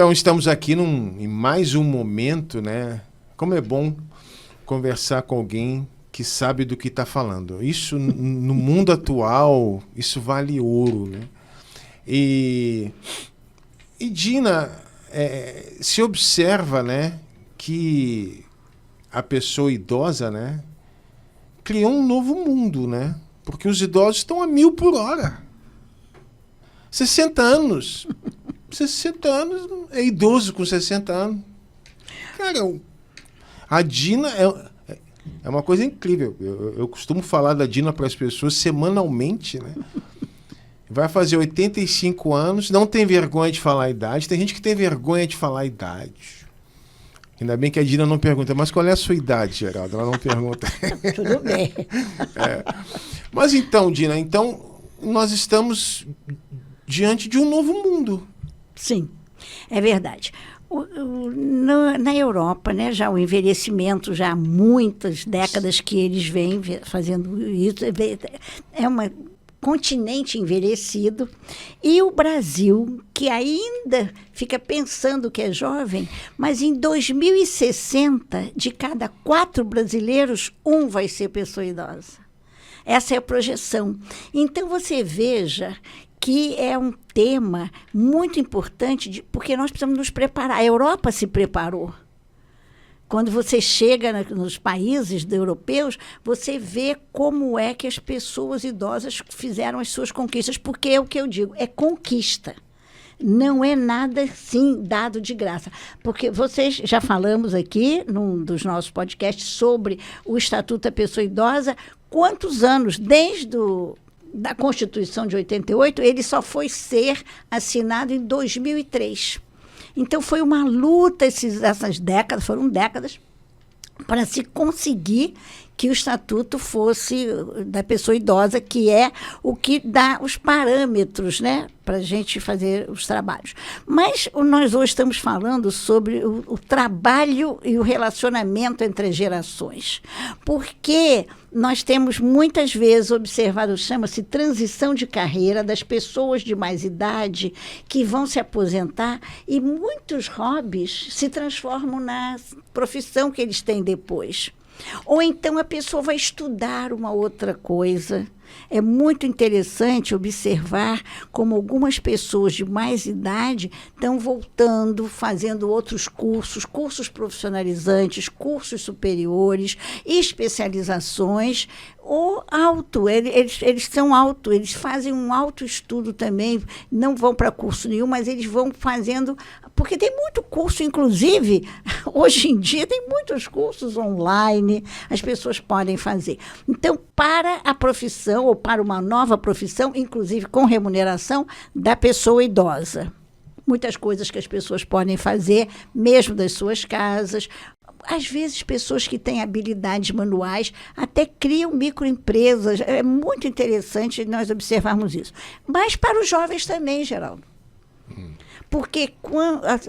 Então, estamos aqui em mais um momento, né? Como é bom conversar com alguém que sabe do que está falando. Isso, no mundo atual, isso vale ouro, né? E Dina, se observa, né, que a pessoa idosa, né, criou um novo mundo, né? Porque os idosos estão a 1000 por hora. 60 anos. 60 anos, é idoso com 60 anos. Cara, a Dina é uma coisa incrível. Eu costumo falar da Dina para as pessoas semanalmente, né? Vai fazer 85 anos, não tem vergonha de falar a idade. Tem gente que tem vergonha de falar a idade. Ainda bem que a Dina não pergunta, mas qual é a sua idade, Geraldo? Ela não pergunta. Tudo bem. Mas então, Dina, nós estamos diante de um novo mundo. Sim, é verdade. Na Europa, né, já o envelhecimento, já há muitas décadas que eles vêm fazendo isso, é um continente envelhecido, e o Brasil, que ainda fica pensando que é jovem, mas em 2060, de cada 4 brasileiros, 1 vai ser pessoa idosa. Essa é a projeção. Então, você veja que é um tema muito importante, porque nós precisamos nos preparar. A Europa se preparou. Quando você chega nos países europeus, você vê como é que as pessoas idosas fizeram as suas conquistas, porque é o que eu digo, é conquista. Não é nada, sim, dado de graça. Porque já falamos aqui, num dos nossos podcasts, sobre o Estatuto da Pessoa Idosa, quantos anos, desde da Constituição de 88, ele só foi ser assinado em 2003. Então, foi uma luta, essas décadas, foram décadas, para se conseguir que o Estatuto fosse da pessoa idosa, que é o que dá os parâmetros, né, para a gente fazer os trabalhos. Mas nós hoje estamos falando sobre o trabalho e o relacionamento entre as gerações. Porque nós temos muitas vezes observado, chama-se transição de carreira das pessoas de mais idade que vão se aposentar, e muitos hobbies se transformam na profissão que eles têm depois. Ou então a pessoa vai estudar uma outra coisa. É muito interessante observar como algumas pessoas de mais idade estão voltando, fazendo outros cursos profissionalizantes, cursos superiores, especializações, ou eles são eles fazem um autoestudo também, não vão para curso nenhum, mas eles vão fazendo, porque tem muito curso, inclusive, hoje em dia tem muitos cursos online, as pessoas podem fazer. Então, para a profissão, ou para uma nova profissão, inclusive com remuneração, da pessoa idosa. Muitas coisas que as pessoas podem fazer, mesmo das suas casas. Às vezes, pessoas que têm habilidades manuais até criam microempresas. É muito interessante nós observarmos isso. Mas para os jovens também, Geraldo. Porque,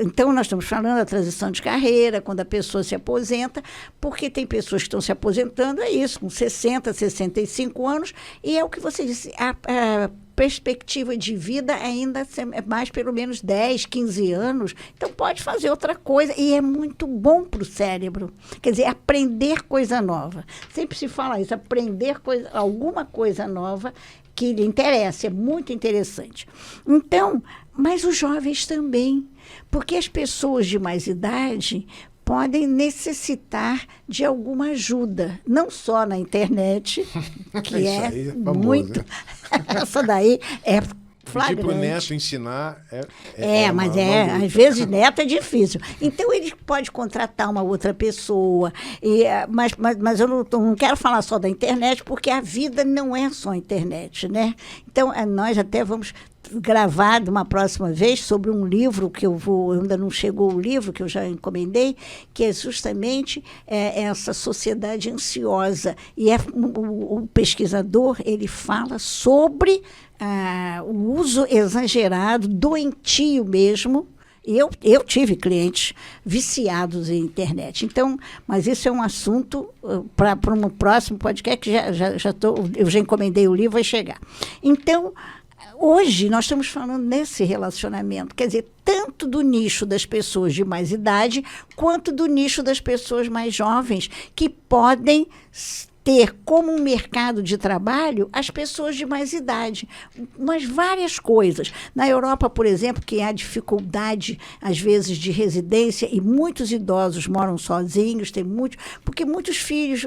então, nós estamos falando da transição de carreira, quando a pessoa se aposenta, porque tem pessoas que estão se aposentando, é isso, com 60, 65 anos, e é o que você disse, a perspectiva de vida ainda é mais pelo menos 10, 15 anos, então pode fazer outra coisa, e é muito bom para o cérebro. Quer dizer, aprender coisa nova. Sempre se fala isso, aprender alguma coisa nova que lhe interessa, é muito interessante. Então, mas os jovens também, porque as pessoas de mais idade podem necessitar de alguma ajuda, não só na internet, que é famoso, muito... Né? Essa daí é flagrante. Pedir para o neto ensinar mas às vezes neto é difícil. Então, ele pode contratar uma outra pessoa, mas eu não quero falar só da internet, porque a vida não é só a internet, né? Então, nós até vamos gravar de uma próxima vez sobre um livro que ainda não chegou o livro, que eu já encomendei, que é justamente essa sociedade ansiosa. E o pesquisador, ele fala sobre o uso exagerado, doentio mesmo. Eu tive clientes viciados em internet. Então, mas isso é um assunto para um próximo podcast, que eu já encomendei o livro, vai chegar. Então, hoje nós estamos falando nesse relacionamento, quer dizer, tanto do nicho das pessoas de mais idade, quanto do nicho das pessoas mais jovens, que podem ter como um mercado de trabalho as pessoas de mais idade, mas várias coisas. Na Europa, por exemplo, que há dificuldade, às vezes, de residência, e muitos idosos moram sozinhos, porque muitos filhos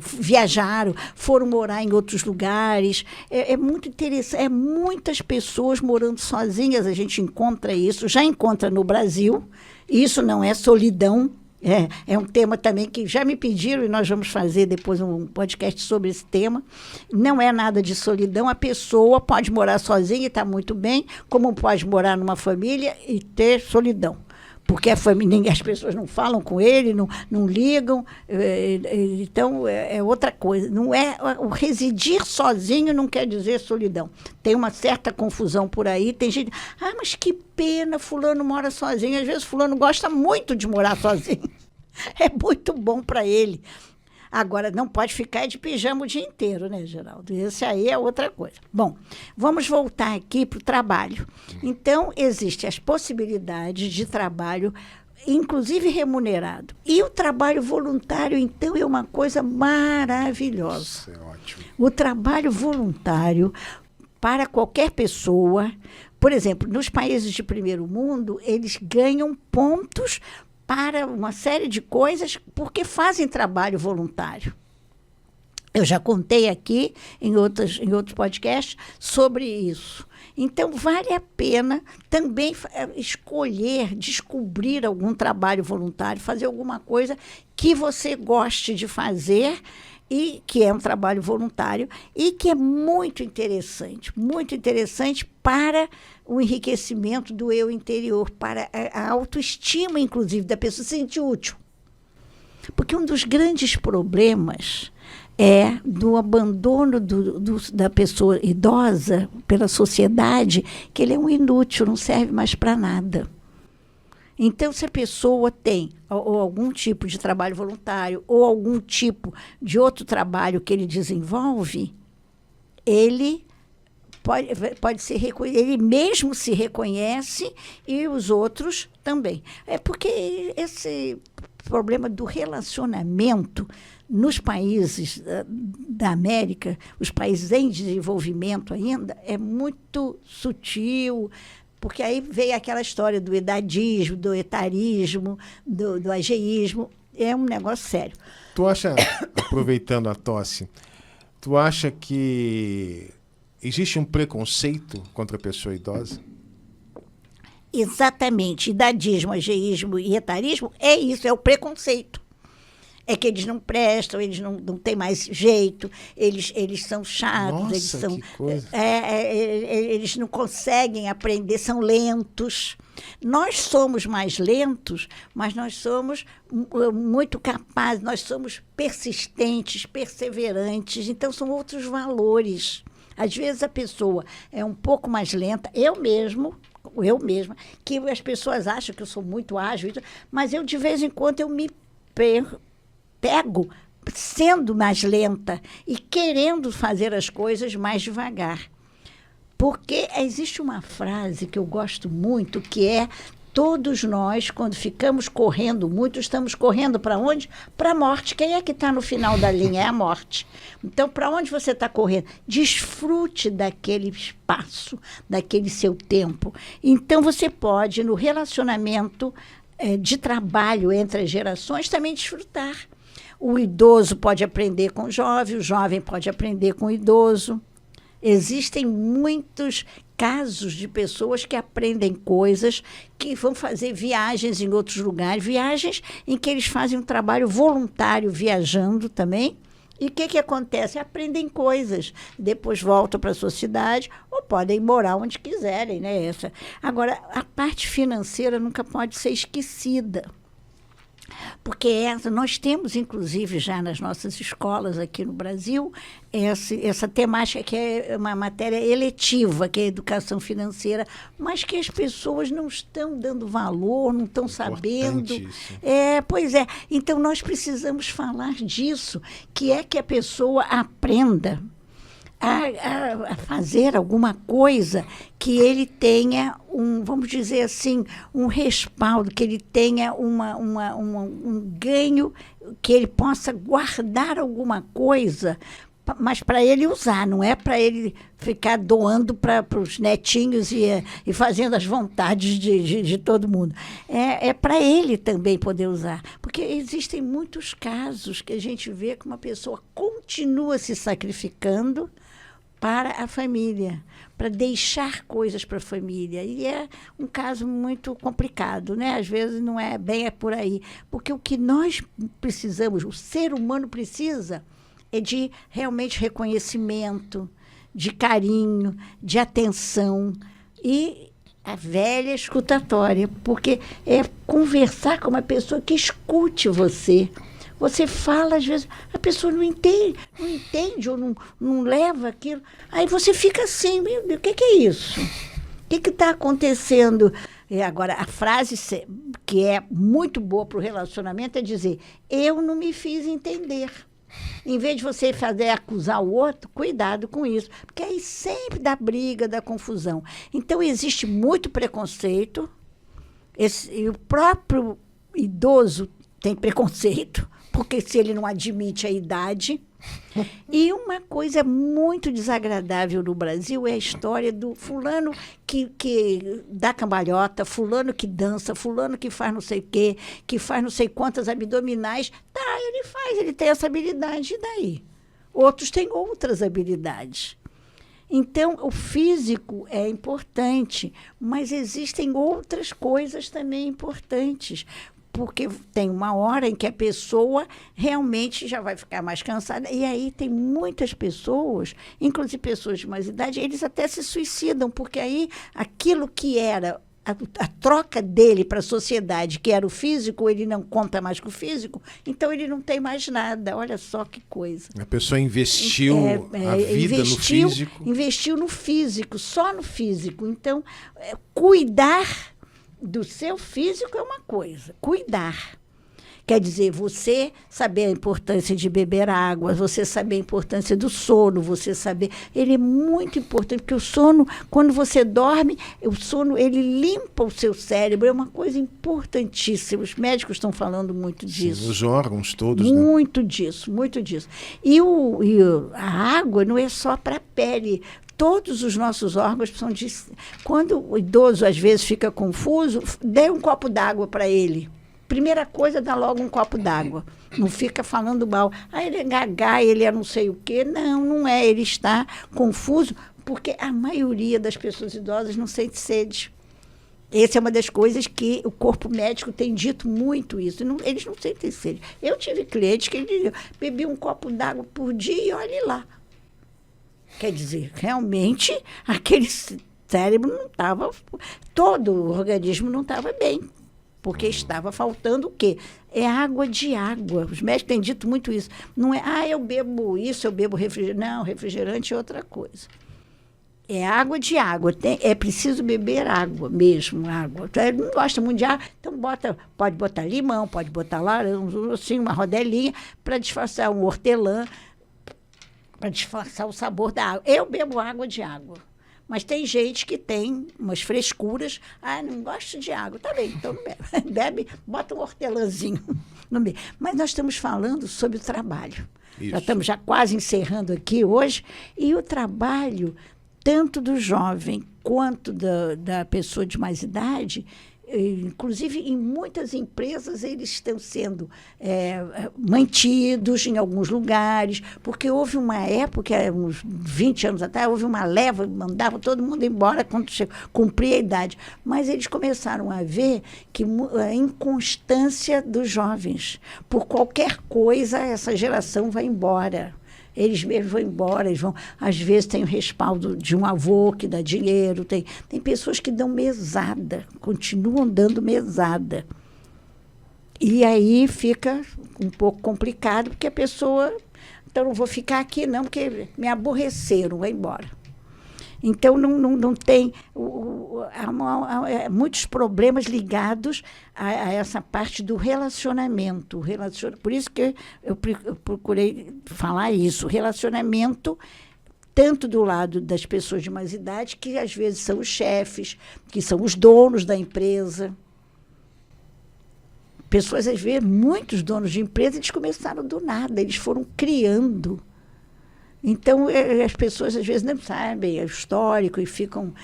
viajaram, foram morar em outros lugares. É muito interessante, muitas pessoas morando sozinhas, a gente encontra isso, já encontra no Brasil, isso não é solidão. É um tema também que já me pediram e nós vamos fazer depois um podcast sobre esse tema. Não é nada de solidão. A pessoa pode morar sozinha e está muito bem, como pode morar numa família e ter solidão. Porque as pessoas não falam com ele, não ligam. Então, é outra coisa. Não é, o residir sozinho não quer dizer solidão. Tem uma certa confusão por aí. Tem gente, mas que pena, fulano mora sozinho. Às vezes fulano gosta muito de morar sozinho. É muito bom para ele. Agora, não pode ficar de pijama o dia inteiro, né, Geraldo? Esse aí é outra coisa. Bom, vamos voltar aqui para o trabalho. Então, existem as possibilidades de trabalho, inclusive remunerado. E o trabalho voluntário, então, é uma coisa maravilhosa. Isso é ótimo. O trabalho voluntário, para qualquer pessoa, por exemplo, nos países de primeiro mundo, eles ganham pontos para uma série de coisas, porque fazem trabalho voluntário. Eu já contei aqui, em outros podcasts, sobre isso. Então, vale a pena também escolher, descobrir algum trabalho voluntário, fazer alguma coisa que você goste de fazer, e que é um trabalho voluntário, e que é muito interessante para o enriquecimento do eu interior, para a autoestima, inclusive, da pessoa se sentir útil. Porque um dos grandes problemas é do abandono da pessoa idosa pela sociedade, que ele é um inútil, não serve mais para nada. Então, se a pessoa tem ou algum tipo de trabalho voluntário ou algum tipo de outro trabalho que ele desenvolve, ele pode ser reconhecido, ele mesmo se reconhece e os outros também. É porque esse problema do relacionamento nos países da América, os países em desenvolvimento ainda, é muito sutil. Porque aí veio aquela história do idadismo, do etarismo, do ageísmo. É um negócio sério. Tu acha, aproveitando a tosse, tu acha que existe um preconceito contra a pessoa idosa? Exatamente. Idadismo, ageísmo e etarismo é isso, é o preconceito. É que eles não prestam, eles não têm mais jeito, eles são chatos. Nossa, eles são, que coisa. Eles não conseguem aprender, são lentos. Nós somos mais lentos, mas nós somos muito capazes, nós somos persistentes, perseverantes, então são outros valores. Às vezes a pessoa é um pouco mais lenta, eu mesma, que as pessoas acham que eu sou muito ágil, mas eu de vez em quando eu me pego sendo mais lenta e querendo fazer as coisas mais devagar. Porque existe uma frase que eu gosto muito, que é: todos nós, quando ficamos correndo muito, estamos correndo para onde? Para a morte. Quem é que está no final da linha? É a morte. Então, para onde você está correndo? Desfrute daquele espaço, daquele seu tempo. Então, você pode, no relacionamento de trabalho entre as gerações, também desfrutar. O idoso pode aprender com o jovem pode aprender com o idoso. Existem muitos casos de pessoas que aprendem coisas, que vão fazer viagens em outros lugares, viagens em que eles fazem um trabalho voluntário viajando também. E o que acontece? Aprendem coisas, depois voltam para a sua cidade ou podem morar onde quiserem, né? Agora, a parte financeira nunca pode ser esquecida. Porque nós temos, inclusive, já nas nossas escolas aqui no Brasil, essa temática que é uma matéria eletiva, que é a educação financeira, mas que as pessoas não estão dando valor, não estão sabendo. Isso. Pois é. Então, nós precisamos falar disso, que é que a pessoa aprenda a fazer alguma coisa que ele tenha vamos dizer assim, um respaldo, que ele tenha um ganho, que ele possa guardar alguma coisa, mas para ele usar, não é para ele ficar doando para os netinhos e fazendo as vontades de todo mundo. É para ele também poder usar. Porque existem muitos casos que a gente vê que uma pessoa continua se sacrificando para a família, para deixar coisas para a família. E é um caso muito complicado, né? Às vezes não é bem por aí. Porque o que nós precisamos, o ser humano precisa, é de realmente reconhecimento, de carinho, de atenção e a velha escutatória, porque é conversar com uma pessoa que escute você. Você fala, às vezes, a pessoa não entende ou não leva aquilo. Aí você fica assim, meu Deus, o que é isso? O que está acontecendo? Agora, a frase que é muito boa para o relacionamento é dizer, eu não me fiz entender. Em vez de você acusar o outro, cuidado com isso, porque aí sempre dá briga, dá confusão. Então, existe muito preconceito, e o próprio idoso tem preconceito, porque se ele não admite a idade. E uma coisa muito desagradável no Brasil é a história do fulano que dá cambalhota, fulano que dança, fulano que faz não sei o quê, que faz não sei quantas abdominais. Tá, ele tem essa habilidade, e daí? Outros têm outras habilidades. Então, o físico é importante, mas existem outras coisas também importantes. Porque tem uma hora em que a pessoa realmente já vai ficar mais cansada. E aí tem muitas pessoas, inclusive pessoas de mais idade, eles até se suicidam, porque aí aquilo que era a troca dele para a sociedade, que era o físico, ele não conta mais com o físico, então ele não tem mais nada. Olha só que coisa. A pessoa investiu a vida no físico. Investiu no físico, só no físico. Então, cuidar do seu físico é uma coisa, cuidar. Quer dizer, você saber a importância de beber água, você saber a importância do sono, você saber... Ele é muito importante, porque o sono, quando você dorme, o sono, ele limpa o seu cérebro, é uma coisa importantíssima. Os médicos estão falando muito disso. Sim, os órgãos todos, muito né? disso, muito disso. E a água não é só para a pele. Todos os nossos órgãos precisam de... Quando o idoso, às vezes, fica confuso, dê um copo d'água para ele. Primeira coisa, dá logo um copo d'água. Não fica falando mal. Ele é gaga, ele é não sei o quê. Não, não é. Ele está confuso, porque a maioria das pessoas idosas não sente sede. Essa é uma das coisas que o corpo médico tem dito muito isso. Eles não sentem sede. Eu tive clientes que diziam, bebi um copo d'água por dia e olhe lá. Quer dizer, realmente, aquele cérebro não estava... Todo o organismo não estava bem, porque estava faltando o quê? É água de água. Os médicos têm dito muito isso. Não é, eu bebo isso, eu bebo refrigerante. Não, refrigerante é outra coisa. É água de água. É preciso beber água mesmo, água. Ele não gosta muito de água, então pode botar limão, pode botar laranja, assim, uma rodelinha, para disfarçar um hortelã, para disfarçar o sabor da água. Eu bebo água de água. Mas tem gente que tem umas frescuras. Não gosto de água. Tá bem, então não bebe. Bebe, bota um hortelãzinho no meio. Mas nós estamos falando sobre o trabalho. Isso. Já estamos quase encerrando aqui hoje. E o trabalho, tanto do jovem quanto da pessoa de mais idade, inclusive em muitas empresas eles estão sendo mantidos em alguns lugares, porque houve uma época, uns 20 anos atrás, houve uma leva, mandava todo mundo embora quando cumpria a idade. Mas eles começaram a ver que a inconstância dos jovens, por qualquer coisa, essa geração vai embora. Eles mesmos vão embora, eles vão, às vezes tem o respaldo de um avô que dá dinheiro, tem pessoas que dão mesada, continuam dando mesada. E aí fica um pouco complicado, porque a pessoa, então não vou ficar aqui não, porque me aborreceram, vai embora. Então, não tem... há muitos problemas ligados a essa parte do relacionamento. Por isso que eu procurei falar isso. O relacionamento tanto do lado das pessoas de mais idade, que às vezes são os chefes, que são os donos da empresa. Pessoas, às vezes, muitos donos de empresa, eles começaram do nada, eles foram criando. Então, as pessoas, às vezes, não sabem o histórico e ficam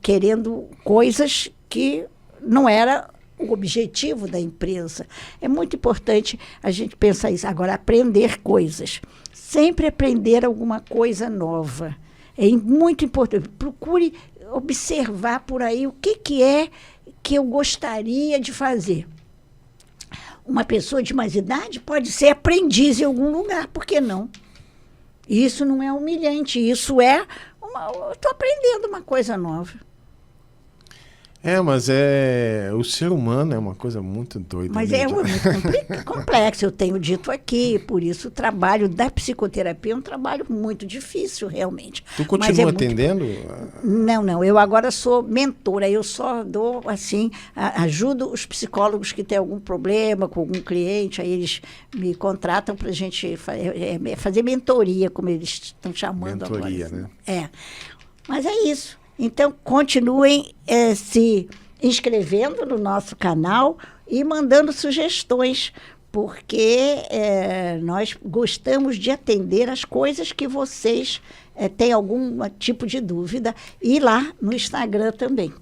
querendo coisas que não era o objetivo da empresa. É muito importante a gente pensar isso. Agora, aprender coisas. Sempre aprender alguma coisa nova. É muito importante. Procure observar por aí o que é que eu gostaria de fazer. Uma pessoa de mais idade pode ser aprendiz em algum lugar, por que não? Isso não é humilhante, isso é eu estou aprendendo uma coisa nova. Mas o ser humano é uma coisa muito doida. Mas mesmo. é muito complexo, eu tenho dito aqui, por isso o trabalho da psicoterapia é um trabalho muito difícil, realmente. Tu continua atendendo? Não, eu agora sou mentora, eu só dou, assim, ajudo os psicólogos que têm algum problema com algum cliente, aí eles me contratam para a gente fazer mentoria, como eles estão chamando agora. Mentoria, né? Mas é isso. Então, continuem se inscrevendo no nosso canal e mandando sugestões, porque nós gostamos de atender as coisas que vocês têm algum tipo de dúvida, e lá no Instagram também.